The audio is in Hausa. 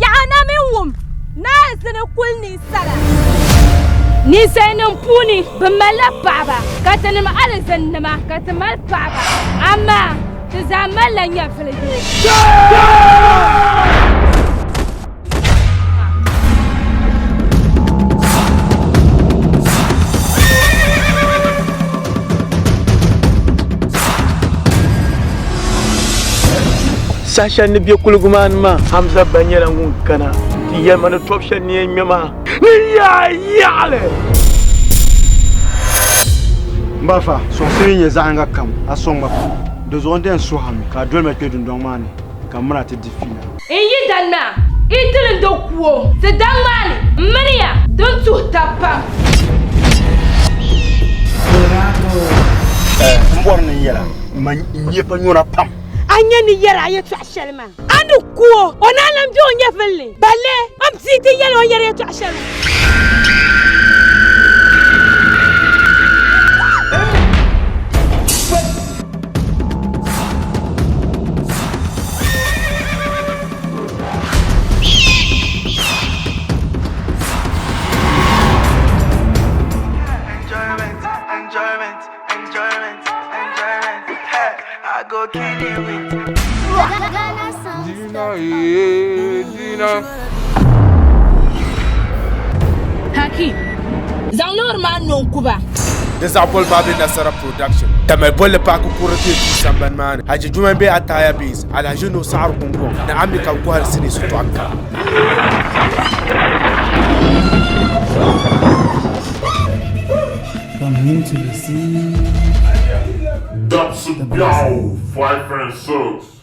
yana min na zina kulni sala ni sai nan puni bimala baba katani ma alizan nama katamal baba amma tazamala nya filidi Sasha ni biya kulguman ma Hamza banyela ngunkana tiya mana topsha ni nyama ni ya yale Mbafa son sirinye zanga kam asonga de zonde so ham ka dolme ke dun don mani kamara te difina inyi danna itilin dokuo se dangmani mania don tu tapa mborni yela man nyepa nyora pam anya ni yara ya twashelma anu kuo onalam jo nyefele bale am siti yelo yara twashelma I go kill you with Dina. Haki Zanor man non kuba This is Apple Babi Nasara production. Tamay bolle pa ku kurati samban man. Haji juma be ataya biz. Ala juno sar kungo. Na ambi ka ko har sini su toaka. From him to the sea. That's a go, 5 and 6.